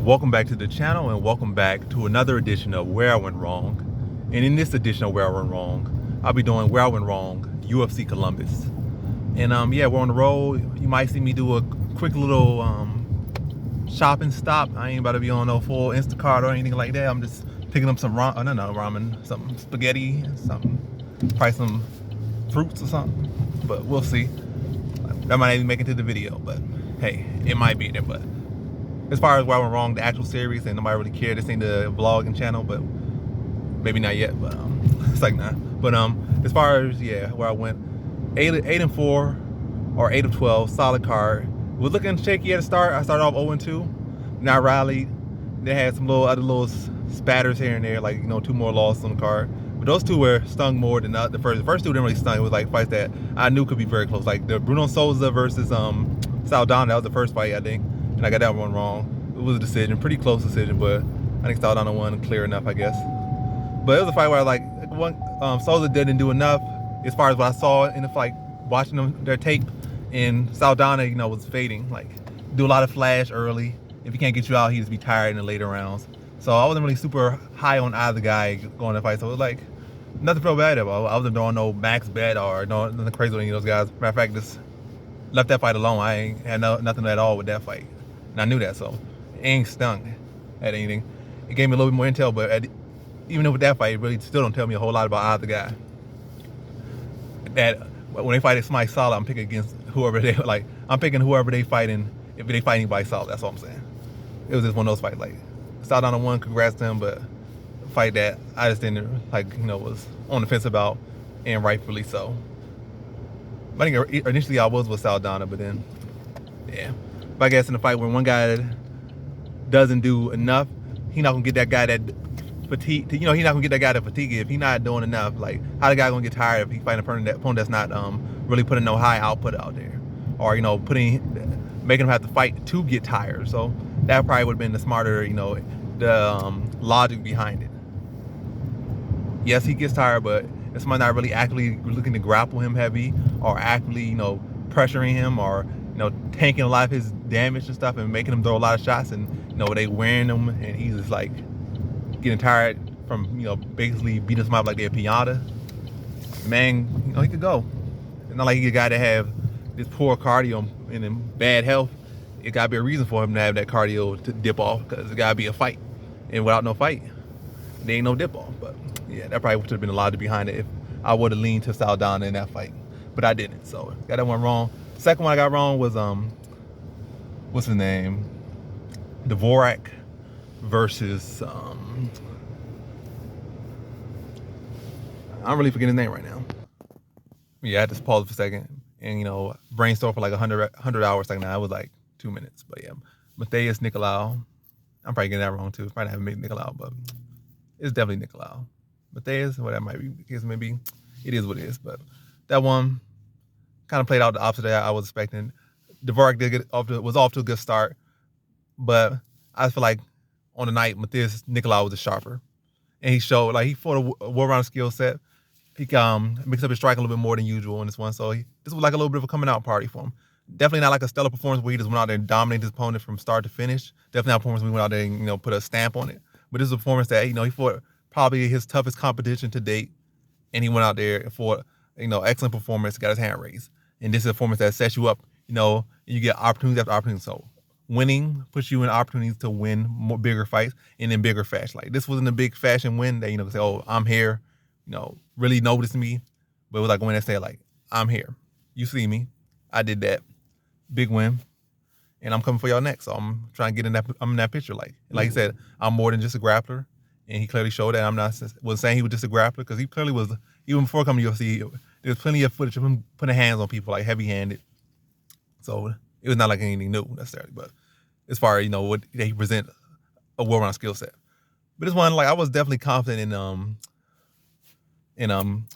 Welcome back to the channel and welcome back to another edition of Where I Went Wrong. And in this edition of Where I Went Wrong, I'll be doing Where I Went Wrong, UFC Columbus. And yeah, we're on the road. You might see me do a quick little shopping stop. I ain't about to be on no full Instacart or anything like that. I'm just picking up some ramen, some spaghetti, something, probably some fruits or something. But we'll see. That might not even make it to the video, but hey, it might be there. But as far as Where I Went Wrong, the actual series, and nobody really cared. This ain't the vlogging channel, but maybe not yet. But it's like nah. But as far as where I went, 8-4 or 8 of 12, solid card. Was looking shaky at the start. I started off 0-2. Then I rallied. They had some other little spatters here and there, like 2 more losses on the card. But those two were stung more than the first. The first two didn't really stung. It was like fights that I knew could be very close, like the Bruno Souza versus Saldana. That was the first fight, I think. And I got that one wrong. It was a decision, pretty close decision, but I think Saldana won clear enough, I guess. But it was a fight where Souza didn't do enough as far as what I saw in the fight, watching their tape, and Saldana, was fading, like do a lot of flash early. If he can't get you out, he'd just be tired in the later rounds. So I wasn't really super high on either guy going to the fight. So it was like nothing felt bad about. I wasn't doing no max bet or nothing crazy with any of those guys. Matter of fact, just left that fight alone. I ain't had nothing at all with that fight. And I knew that, so it ain't stung at anything. It gave me a little bit more intel, but even with that fight, it really still don't tell me a whole lot about either guy. That when they fight somebody solid, I'm picking against whoever they like. I'm picking whoever they fighting. If they fight anybody solid, that's all I'm saying. It was just one of those fights. Like Saldana won, congrats to him, but a fight that I just didn't was on the fence about, and rightfully so. I think initially I was with Saldana, but then yeah. But I guess in the fight when one guy doesn't do enough, he not gonna get that guy that fatigue. He not gonna get that guy that fatigue if he not doing enough. Like how the guy gonna get tired if he fighting an opponent that's not really putting no high output out there, or making him have to fight to get tired. So that probably would have been the smarter, the logic behind it. Yes, he gets tired, but if somebody not really actively looking to grapple him heavy, or actively pressuring him, or tanking a lot of his damage and stuff and making him throw a lot of shots, and they wearing him and he's just like getting tired from basically beating them up like they're a pinata, man, he could go. It's not like he's a guy that have this poor cardio and in bad health. It gotta be a reason for him to have that cardio to dip off, because it gotta be a fight, and without no fight there ain't no dip off. But yeah, that probably would have been a lot behind it if I would have leaned to Saldana in that fight, but I didn't, so got that one wrong. Second one I got wrong was what's his name? Dvorak versus I'm really forgetting his name right now. Yeah, I had to pause for a second and brainstorm for like 100 hours. Like now it was like 2 minutes. But yeah, Blaydes Nicolau. I'm probably getting that wrong too. Probably haven't made Nicolau, but it's definitely Nicolau. Blaydes, whatever might be the case, maybe it is what it is. But that one kind of played out the opposite that I was expecting. Dvorak was off to a good start, but I feel like on the night, Blaydes Nicolau was the sharper, and he showed he fought a well-rounded skill set. He mixed up his strike a little bit more than usual in this one, so this was like a little bit of a coming out party for him. Definitely not like a stellar performance where he just went out there and dominated his opponent from start to finish. Definitely not a performance where he went out there and put a stamp on it. But this is a performance that he fought probably his toughest competition to date, and he went out there and fought excellent performance, got his hand raised. And this is a performance that sets you up, and you get opportunities after opportunities. So winning puts you in opportunities to win more bigger fights and in bigger fashion. Like this wasn't a big fashion win that say, oh, I'm here, really notice me. But it was like a win that said like, I'm here, you see me, I did that, big win, and I'm coming for y'all next. So I'm trying to get I'm in that picture. Like he said, I'm more than just a grappler, and he clearly showed that. I'm not saying he was just a grappler, because he clearly was. Even before coming to UFC, there's plenty of footage of him putting hands on people, like heavy-handed. So it was not like anything new necessarily, but as far as what he present, a well-rounded skill set. But this one, I was definitely confident in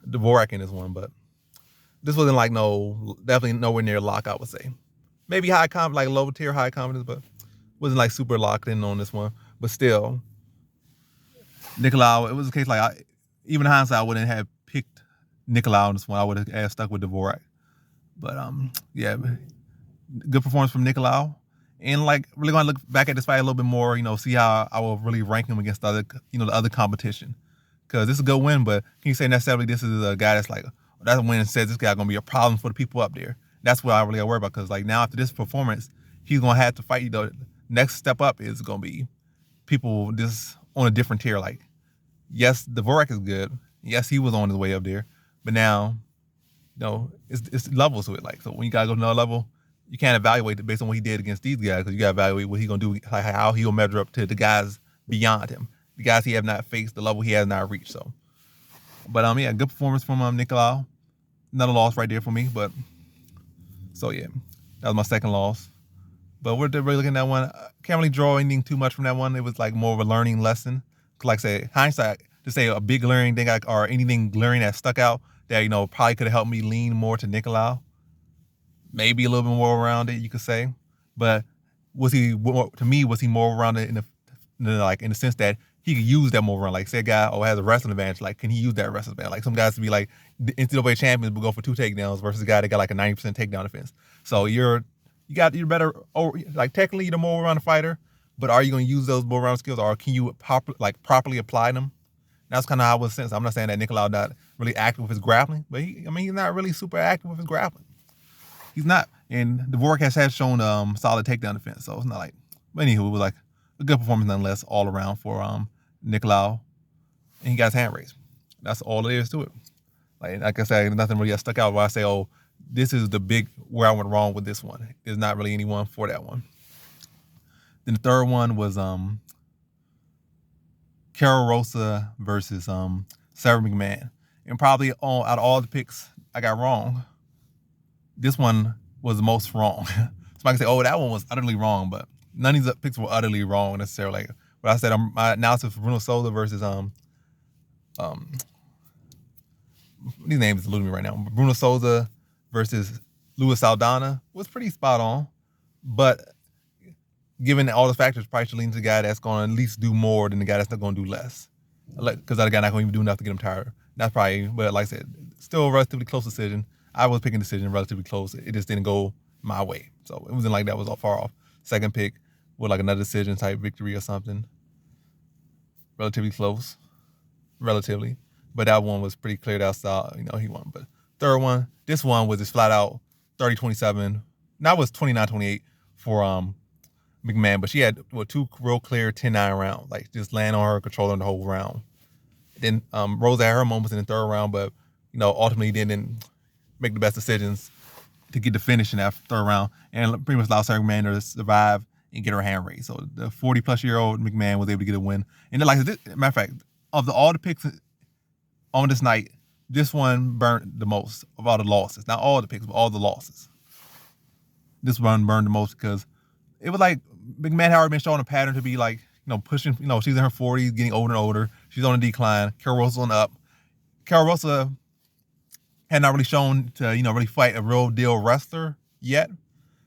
Dvorak in this one, but this wasn't definitely nowhere near lock, I would say. Maybe high confidence, like low tier high confidence, but wasn't super locked in on this one. But still, Nicolau, it was a case even in hindsight, I wouldn't have picked Nicolau in this one. I would have stuck with Dvorak. But yeah, good performance from Nicolau. And like really going to look back at this fight a little bit more, see how I will really rank him against the other competition. Because this is a good win, but can you say necessarily this is a guy that's like, that win says this guy going to be a problem for the people up there? That's what I really worry about, because like now after this performance, he's going to have to fight, next step up is going to be people just on a different tier. Like, yes, Dvorak is good. Yes, he was on his way up there, but now, it's levels to it. Like, so when you got to go to another level, you can't evaluate it based on what he did against these guys, because you got to evaluate what he's going to do, like how he'll measure up to the guys beyond him, the guys he have not faced, the level he has not reached. So, but yeah, good performance from Nicolau. Another loss right there for me, but so yeah, that was my second loss. But we're really looking at that one. Can't really draw anything too much from that one. It was like more of a learning lesson. Like I say, hindsight, to say a big glaring thing or anything glaring that stuck out that, probably could have helped me lean more to Nicolau. Maybe a little bit more around it, you could say. But was he more around it in the sense that he could use that more around? Like, say a guy has a wrestling advantage, like, can he use that wrestling advantage? Like, some guys would be like, the NCAA champions will go for 2 takedowns versus a guy that got like a 90% takedown defense. So you're better, like, technically you're the more rounded fighter, but are you going to use those more rounded skills, or can you properly apply them? That's kind of how I was sensed. I'm not saying that Nicolau not really active with his grappling, but he's not really super active with his grappling. He's not. And Dvorak has shown solid takedown defense, so it's not like. But anywho, it was like a good performance nonetheless, all around for Nicolau, and he got his hand raised. That's all there is to it. Like I said, nothing really stuck out where I say, oh, this is the big where I went wrong with this one. There's not really anyone for that one. Then the third one was Carol Rosa versus Sarah McMahon. And probably out of all the picks I got wrong, this one was the most wrong. Somebody can say, oh, that one was utterly wrong, but none of these picks were utterly wrong necessarily. But I said my analysis for Bruno Souza versus these names eluding me right now. Bruno Souza versus Luis Saldana was pretty spot on, but given all the factors, probably should lean to the guy that's going to at least do more than the guy that's not going to do less. Because the other guy not going to even do enough to get him tired. That's probably, but like I said, still a relatively close decision. I was picking a decision relatively close. It just didn't go my way. So it wasn't like that was all far off. Second pick with like another decision type victory or something. Relatively close. Relatively. But that one was pretty clear outside. He won. But third one, this one was just flat out 30-27. Now it was 29-28 for McMahon, but she had 2 real clear 10-9 rounds, like just laying on her, controlling the whole round. Then Rose had her moments in the third round, but ultimately didn't make the best decisions to get the finish in that third round, and pretty much allowed Sarah McMahon to survive and get her hand raised. So the 40-plus-year-old McMahon was able to get a win. And then, matter of fact, of all the picks on this night, this one burned the most of all the losses. Not all the picks, but all the losses. This one burned the most because it was like McMahon had already been showing a pattern to be like, pushing, she's in her 40s, getting older and older. She's on a decline. Carol Rosa's on the up. Carol Rosa had not really shown to, really fight a real deal wrestler yet.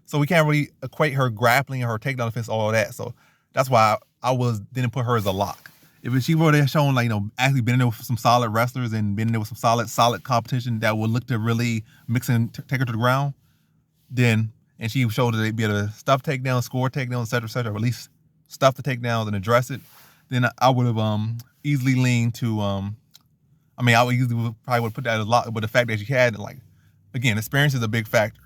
So we can't really equate her grappling and her takedown defense, all of that. So that's why I didn't put her as a lock. If she would have shown, actually been in there with some solid wrestlers and been in there with some solid competition that would look to really mix and take her to the ground, then, and she showed that they'd be able to stuff takedowns, score takedowns, et cetera, or at least stuff the takedowns and address it, then I would have easily leaned to, I would easily probably would put that as a lock, but the fact that she had, again, experience is a big factor.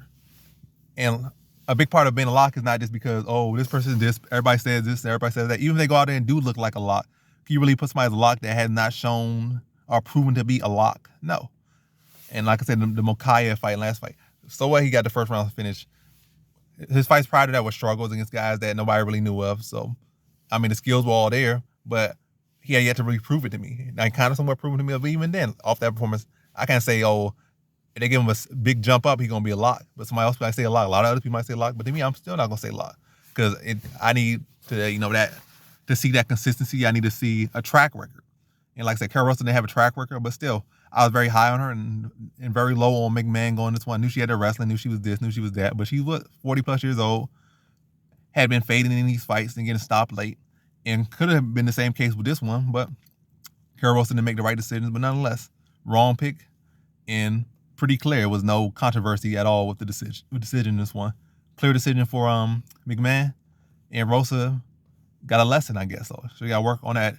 And a big part of being a lock is not just because, oh, this person is this, everybody says this, everybody says that. Even if they go out there and do look like a lock, can you really put somebody as a lock that has not shown or proven to be a lock? No. And like I said, the Mokaev fight, last fight, so what, he got the first round finish. His fights prior to that were struggles against guys that nobody really knew of. So, the skills were all there, but he had yet to really prove it to me. And kind of somewhat proven to me, but even then, off that performance, I can't say, oh, if they give him a big jump up, he's going to be a lock. But somebody else might say a lock. A lot of other people might say a lock, but to me, I'm still not going to say lock. Because I need to, to see that consistency, I need to see a track record. And like I said, Carol Russell didn't have a track record, but still, I was very high on her and very low on McMahon going this one. I knew she had the wrestling, knew she was this, knew she was that. But she was 40-plus years old, had been fading in these fights and getting stopped late. And could have been the same case with this one, but Carol Russell didn't make the right decisions. But nonetheless, wrong pick and pretty clear. There was no controversy at all with the decision in this one. Clear decision for McMahon. And Rosa got a lesson, I guess. So she got to work on that.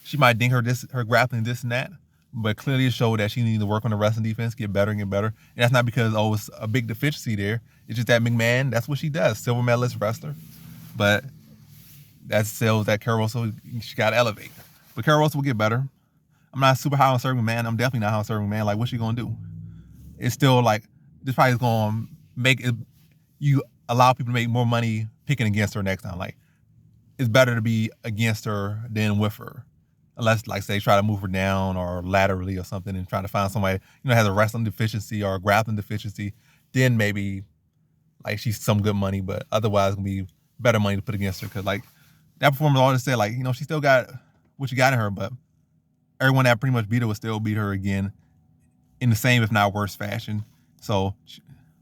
She might ding her grappling, this and that, but clearly it showed that she needs to work on the wrestling defense, get better and get better. And that's not because, it's a big deficiency there. It's just that McMahon, that's what she does, silver medalist wrestler. But that sells that Carol Rosa, she got to elevate. But Carol Rosa will get better. I'm not super high on Serving Man. I'm definitely not high on Serving Man. Like, what's she going to do? It's still like, this probably is going to make it, you allow people to make more money picking against her next time. Like, it's better to be against her than with her. Unless, like, say, try to move her down or laterally or something and try to find somebody, has a wrestling deficiency or a grappling deficiency, then maybe, like, she's some good money, but otherwise it's going to be better money to put against her. Because, like, that performance always said, like, she still got what she got in her, but everyone that pretty much beat her would still beat her again in the same, if not worse, fashion. So,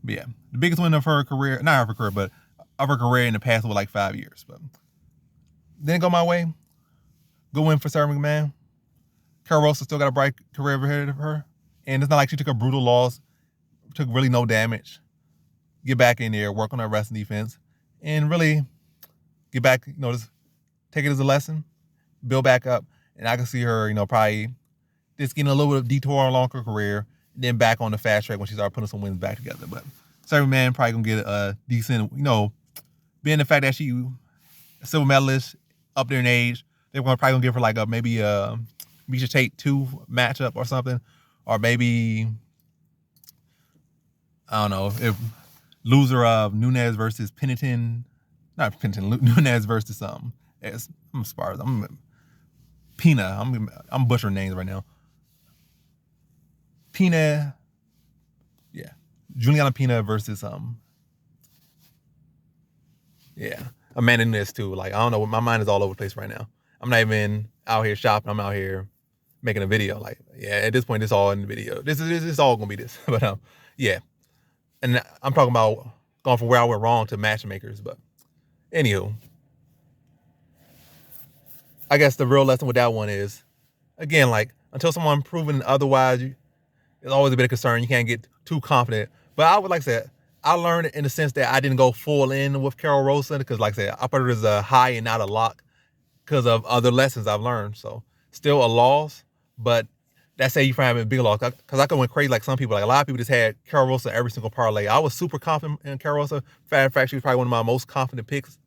yeah, the biggest win of her career, not of her career, but of her career in the past was like 5 years. But didn't go my way. Good win for Sarah McMahon. Carol Rosa still got a bright career ahead of her. And it's not like she took a brutal loss, took really no damage. Get back in there, work on her wrestling defense, and really get back, just take it as a lesson, build back up. And I can see her, probably just getting a little bit of detour along her career, and then back on the fast track when she started putting some wins back together. But Sarah McMahon probably going to get a decent, being the fact that she a silver medalist, up there in age, they're probably gonna give her like maybe a Misha Tate 2 matchup or something, or maybe I don't know if loser of Nunes versus Pennington, not Pennington, Nunes versus I'm sparse. Pina. I'm butchering names right now. Pina, yeah, Juliana Pina versus Amanda Nunes too. Like, I don't know, my mind is all over the place right now. I'm not even out here shopping. I'm out here making a video. Like, at this point, it's all in the video. This is all gonna be this. But yeah. And I'm talking about going from where I went wrong to matchmakers. But anywho, I guess the real lesson with that one is, again, like, until someone proven otherwise, it's always a bit of concern. You can't get too confident. But I would like to say, I learned in the sense that I didn't go full in with Carol Rosa because, like I said, I put it as a high and not a lock because of other lessons I've learned. So still a loss, but that's say you find having a big loss. Because I could went crazy like some people. Like, a lot of people just had Carol Rosa every single parlay. I was super confident in Carol Rosa. In fact, she was probably one of my most confident picks,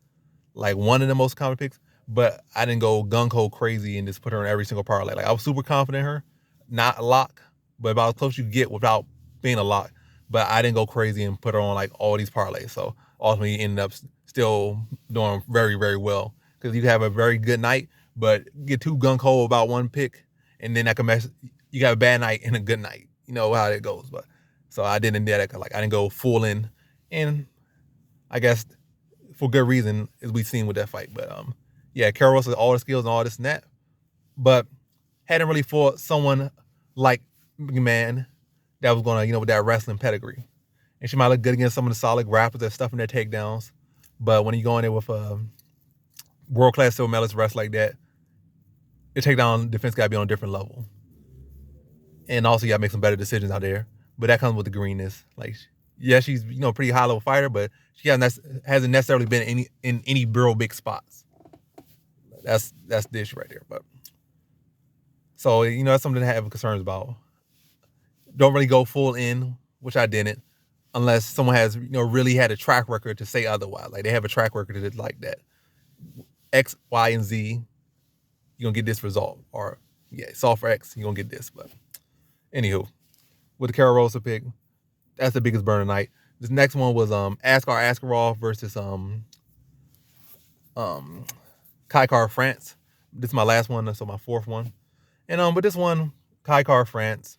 like one of the most confident picks. But I didn't go gung-ho crazy and just put her in every single parlay. Like, I was super confident in her, not a lock, but about as close as you get without being a lock. But I didn't go crazy and put her on like all these parlays. So ultimately ended up still doing very, very well. Because you have a very good night, but get too gung-ho about one pick, and then that can mess. You got a bad night and a good night. You know how it goes. But so I didn't do that. Like, I didn't go full in, and I guess for good reason, as we've seen with that fight. But Carol Rosa has all the skills and all this and that, but hadn't really fought someone like McMahon that was gonna, with that wrestling pedigree. And she might look good against some of the solid grapplers that stuff in their takedowns. But when you go in there with a world-class silver medalist wrestler like that, your takedown defense gotta be on a different level. And also you gotta make some better decisions out there. But that comes with the greenness. Like, yeah, she's pretty high level fighter, but she hasn't necessarily been in any real big spots. That's the issue right there. But so that's something to have concerns about. Don't really go full in, which I didn't, unless someone has really had a track record to say otherwise. Like, they have a track record that's like that. X, Y, and Z, you're gonna get this result. Or solve for X, you're gonna get this. But anywho, with the Carol Rosa pick, that's the biggest burn tonight. This next one was Askar Askarov versus Kaikar France. This is my last one, so my fourth one. And but this one, Kaikar France,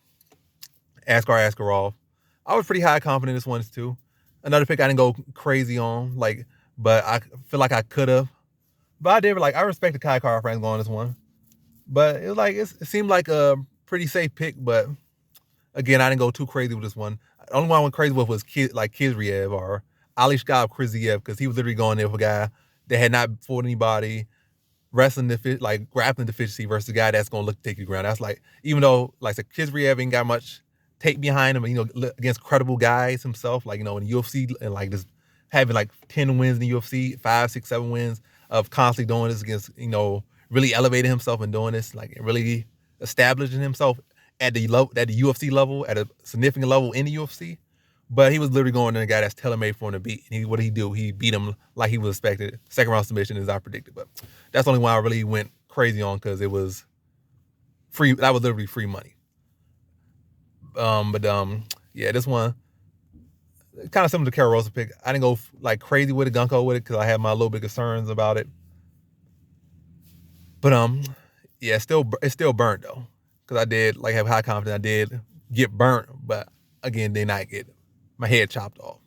Askar Askarov, I was pretty high confident in this one too. Another pick I didn't go crazy on, but I feel like I could have. But I did, I respected Kaikar France going this one. But it was it seemed like a pretty safe pick, but again, I didn't go too crazy with this one. The only one I went crazy with was Kizriev or Alishkov Kriziev, because he was literally going there with a guy that had not fought anybody, wrestling grappling deficiency versus a guy that's gonna look to take you ground. That's even though Kizriev ain't got much tape behind him, against credible guys himself, in the UFC and this having like 10 wins in the UFC, 5, 6, 7 wins of constantly doing this against, really elevating himself and doing this, like really establishing himself at the UFC level, at a significant level in the UFC. But he was literally going to a guy that's tailor-made for him to beat. And what did he do? He beat him like he was expected. Second round submission, as I predicted. But that's the only one I really went crazy on because it was free. That was literally free money. Yeah, this one kind of similar to Carol Rosa pick. I didn't go like crazy with it, gunko with it, because I had my little bit concerns about it. But yeah, it's still burnt though, because I did like have high confidence. I did get burnt, but again, did not get my head chopped off,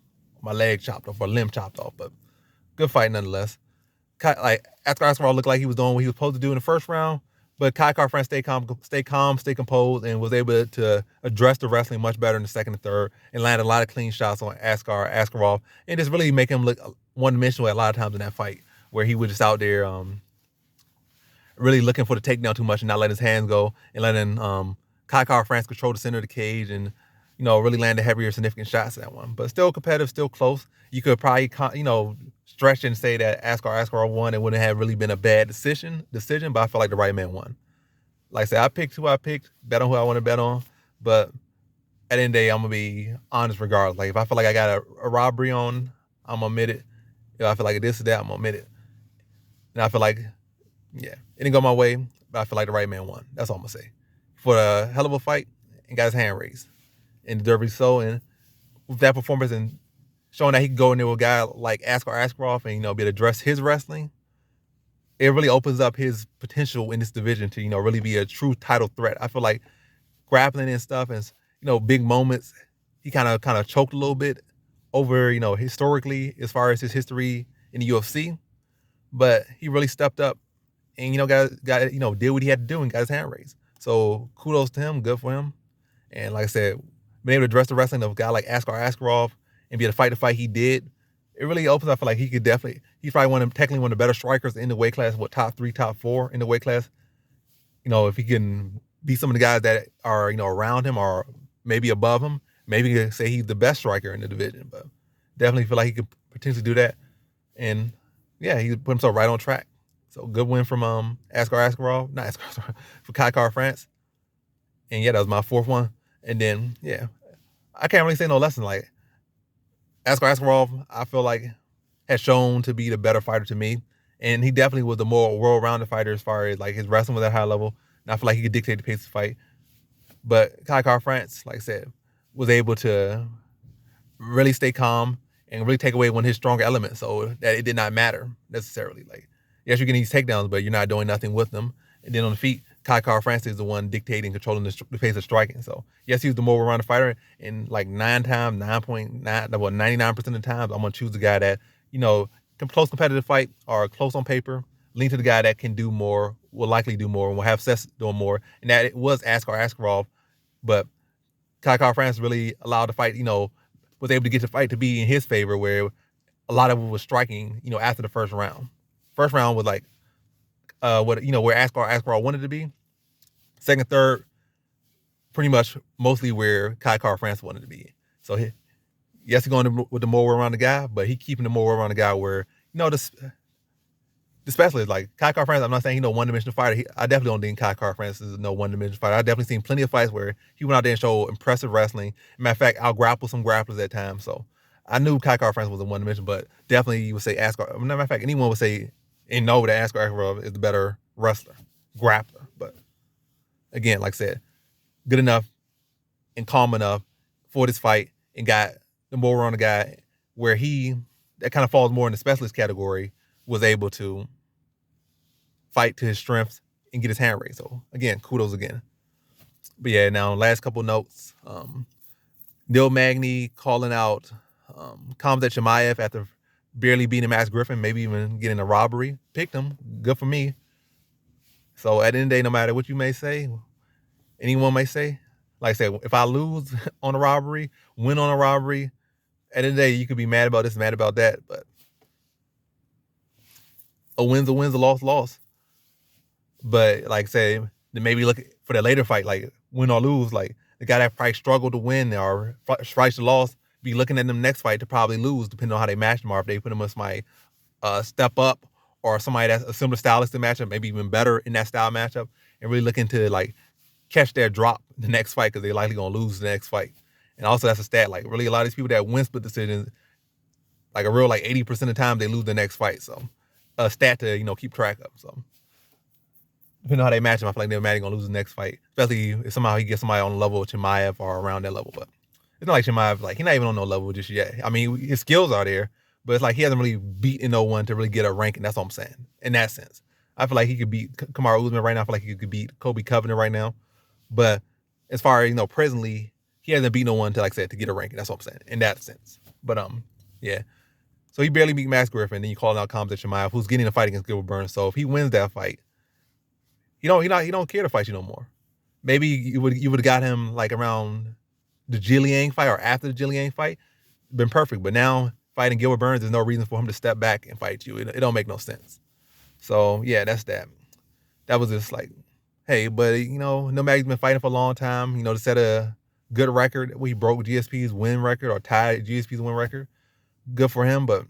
my leg chopped off, or limb chopped off. But good fight nonetheless. Like Askarov looked like he was doing what he was supposed to do in the first round, but Kai Car-France stayed calm, stayed composed, and was able to address the wrestling much better in the second and third, and landed a lot of clean shots on Askarov, and just really make him look one-dimensional a lot of times in that fight, where he was just out there really looking for the takedown too much and not letting his hands go, and letting Kai Car-France control the center of the cage and really land the heavier, significant shots at that one. But still competitive, still close. You could probably, stretch and say that Askarov won. It wouldn't have really been a bad decision, but I feel like the right man won. Like I said, I picked who I picked, bet on who I want to bet on. But at the end of the day, I'm going to be honest regardless. Like, if I feel like I got a robbery on, I'm going to admit it. If I feel like this or that, I'm going to admit it. And I feel like, yeah, it didn't go my way, but I feel like the right man won. That's all I'm going to say. For a hell of a fight, and got his hand raised. And deservedly so. And with that performance and showing that he can go in there with a guy like Askarov and, be able to address his wrestling, it really opens up his potential in this division to, really be a true title threat. I feel like grappling and stuff and, big moments, he kind of choked a little bit over, historically as far as his history in the UFC. But he really stepped up and, did what he had to do and got his hand raised. So kudos to him, good for him. And like I said, being able to address the wrestling of a guy like Askarov and be able to fight the fight he did, it really opens up. I feel like he's probably technically one of the better strikers in the weight class, top 3, top 4 in the weight class. If he can beat some of the guys that are, around him or maybe above him, maybe you can say he's the best striker in the division, but definitely feel like he could potentially do that. And yeah, he put himself right on track. So good win from Askarov, not Askarov, for Kai Car-France. And yeah, that was my 4th one. And then, yeah, I can't really say no lesson. Like, Askarov, I feel like, has shown to be the better fighter to me. And he definitely was the more well-rounded fighter as far as, like, his wrestling was at a high level. And I feel like he could dictate the pace of the fight. But Kai Car-France, like I said, was able to really stay calm and really take away one of his stronger elements so that it did not matter necessarily. Like, yes, you're getting these takedowns, but you're not doing nothing with them. And then on the feet, Kai Car-France is the one dictating, controlling the pace of striking. So, yes, he was the more well-rounded fighter. And like 99% of the times, I'm going to choose the guy that, close competitive fight or close on paper, lean to the guy that can do more, will likely do more, and will have success doing more. And that it was Askarov. But Kai Car-France really allowed the fight, was able to get the fight to be in his favor, where a lot of it was striking, after the first round. First round was like, where Askarov wanted to be. Second, third, pretty much mostly where Kai Car-France wanted to be. So yes, he's going with the more well-rounded guy, but he keeping the more well-rounded guy where, the specialist, like Kai Car-France, I'm not saying he's no one-dimensional fighter. I definitely don't think Kai Car-France is no one-dimensional fighter. I've definitely seen plenty of fights where he went out there and showed impressive wrestling. Matter of fact, I'll grapple some grapplers at times. So I knew Kai Car-France was a one-dimensional, but definitely you would say matter of fact, anyone would say and know that Askarov is the better wrestler, grappler. But again, like I said, good enough and calm enough for this fight and got the more rounded guy where that kind of falls more in the specialist category, was able to fight to his strengths and get his hand raised. So again, kudos again. But yeah, now last couple notes. Neil Magny calling out Khamzat Chimaev after barely beating Max Griffin, maybe even getting a robbery. Picked him. Good for me. So at the end of the day, no matter what you may say, anyone may say, like I said, if I lose on a robbery, win on a robbery, at the end of the day, you could be mad about this, mad about that, but a win's a loss. But like I say, then maybe look for the later fight, like win or lose, like the guy that probably struggled to win or strikes the loss, be looking at them next fight to probably lose, depending on how they match them, or if they put them with somebody step up, or somebody that's a similar stylistic matchup, maybe even better in that style matchup, and really looking to like catch their drop the next fight because they're likely gonna lose the next fight. And also that's a stat. Like really, a lot of these people that win split decisions, like a real like 80% of the time they lose the next fight. So a stat to keep track of. So depending on how they match him, I feel like they're mad gonna lose the next fight, especially if somehow he gets somebody on the level of Chimaev or around that level. But it's not like Chimaev, like he's not even on no level just yet. I mean, his skills are there, but it's like he hasn't really beaten no one to really get a ranking. That's what I'm saying. In that sense, I feel like he could beat Kamaru Usman right now. I feel like he could beat Kobe Covington right now. But as far as presently, he hasn't beat no one to, like I said, to get a ranking. That's what I'm saying in that sense. But yeah. So he barely beat Max Griffin. Then you calling out Khamzat Chimaev, who's getting a fight against Gilbert Burns. So if he wins that fight, he don't care to fight you no more. Maybe you would have got him like around the Jillian fight or after the Jillian fight, been perfect. But now fighting Gilbert Burns, there's no reason for him to step back and fight you. It don't make no sense. So yeah, that's that. That was just like, hey, but Nurmagomedov's been fighting for a long time. To set a good record. He broke GSP's win record or tied GSP's win record. Good for him, but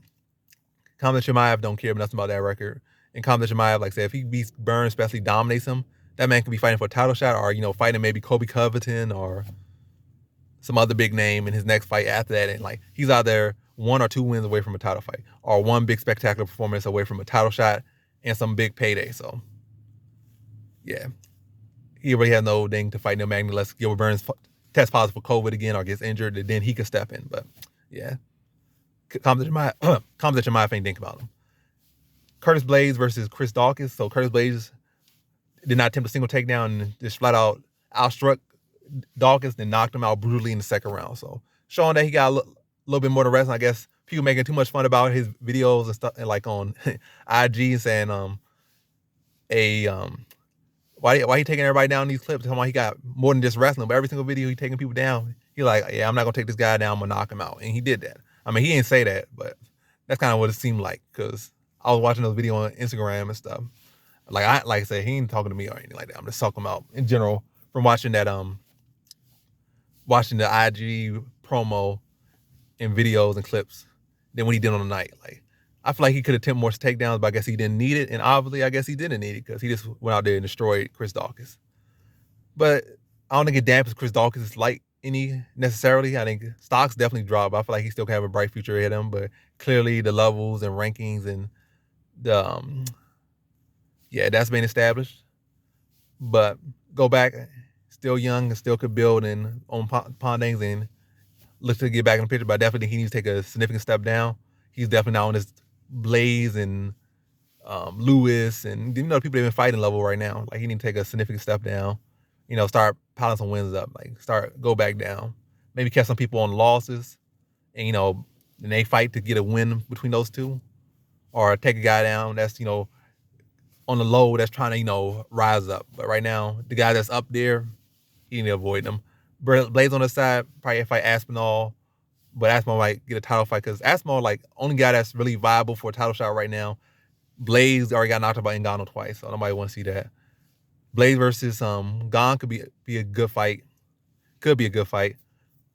Khamzat Chimaev don't care nothing about that record. And Khamzat Chimaev, like I said, if he beats Burns, especially dominates him, that man could be fighting for a title shot or, fighting maybe Kobe Covington or some other big name in his next fight after that. And like he's out there 1 or 2 wins away from a title fight or one big spectacular performance away from a title shot and some big payday. So yeah, he really has no thing to fight Nurmagomedov unless Gilbert Burns tests positive for COVID again or gets injured, and then he could step in. But yeah, Khamzat Chimaev ain't think about him. Curtis Blaydes versus Chris Daukaus. So Curtis Blaydes did not attempt a single takedown and just flat out outstruck Daukaus, then knocked him out brutally in the second round. So showing that he got a little bit more to rest. And I guess people making too much fun about his videos and stuff, and like on IG saying why he taking everybody down in these clips? Talking about he got more than just wrestling, but every single video he taking people down. He like, yeah, I'm not gonna take this guy down. I'm gonna knock him out, and he did that. I mean, he didn't say that, but that's kind of what it seemed like because I was watching those videos on Instagram and stuff. Like I said, he ain't talking to me or anything like that. I'm just talking about in general from watching that watching the IG promo and videos and clips than what he did on the night. Like I feel like he could attempt more takedowns, but I guess he didn't need it, and obviously I guess he didn't need it because he just went out there and destroyed Chris Daukaus. But I don't think it dampens Chris Daukaus' light any necessarily. I think stocks definitely drop. I feel like he still can have a bright future ahead of him, but clearly the levels and rankings and the that's been established. But go back, still young and still could build and on things and look to get back in the picture. But I definitely think he needs to take a significant step down. He's definitely not on this Blaydes and Lewis and the people they've been fighting level right now. Like he need to take a significant step down. Start piling some wins up. Like go back down. Maybe catch some people on losses, and and they fight to get a win between those two, or take a guy down that's on the low that's trying to rise up. But right now, the guy that's up there, he need to avoid them. Blaydes on the side probably fight Aspinall, but Aspinall might get a title fight because Aspinall like only guy that's really viable for a title shot right now. Blaydes already got knocked out by Ngannou twice, so nobody want to see that. Blaydes versus Gon could be a good fight. Could be a good fight.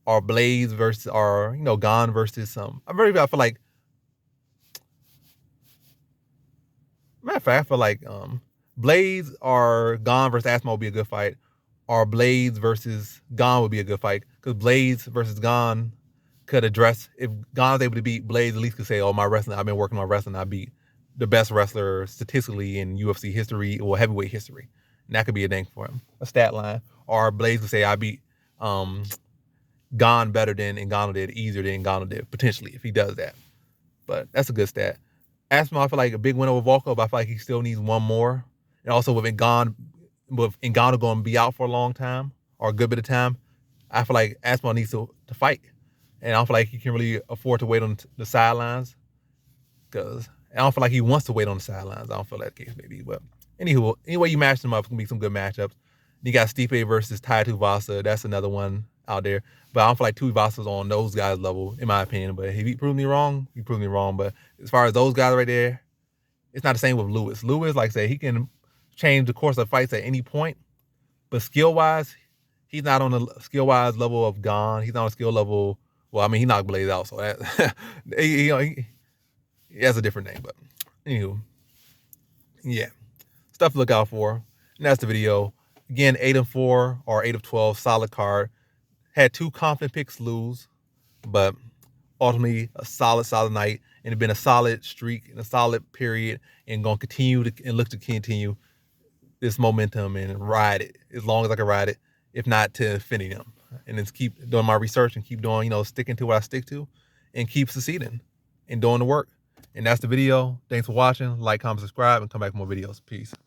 Or Blaydes versus Gon versus I feel like matter of fact, I feel like Blaydes or Gon versus Aspinall would be a good fight. Or Blaydes versus Gon would be a good fight. Because Blaydes versus Gon could address, if Gon's able to beat Blaydes, at least could say, oh, my wrestling, I've been working on wrestling, I beat the best wrestler statistically in UFC history or heavyweight history. And that could be a thing for him, a stat line. Or Blaydes could say, I beat Gon better than Ngannou did, easier than Ngannou did, potentially, if he does that. But that's a good stat. Aspinall, I feel like a big win over Volkov, but I feel like he still needs one more. And also with Ngannou going to be out for a long time, or a good bit of time, I feel like Aspinall needs to fight. And I don't feel like he can really afford to wait on the sidelines, because I don't feel like he wants to wait on the sidelines. I don't feel that case maybe. But anyway you match them up, it's going to be some good matchups. You got Stipe versus Tai Tuivasa. That's another one out there. But I don't feel like Tuivasa's on those guys' level, in my opinion. But if he proved me wrong, he proved me wrong. But as far as those guys right there, it's not the same with Lewis. Lewis, like I said, he can change the course of fights at any point. But skill-wise, he's not on the skill-wise level of Gon. He's not on a skill level Well, I mean, he knocked Blaydes out, so that he has a different name. But anywho, yeah, stuff to look out for. And that's the video. Again, 8 of 4 or 8 of 12, solid card. Had 2 confident picks lose, but ultimately a solid night, and it's been a solid streak and a solid period, and going to continue to and look to continue this momentum and ride it as long as I can ride it, if not to infinity. And just keep doing my research and keep doing, sticking to what I stick to, and keep succeeding and doing the work. And that's the video. Thanks for watching. Like, comment, subscribe, and come back for more videos. Peace.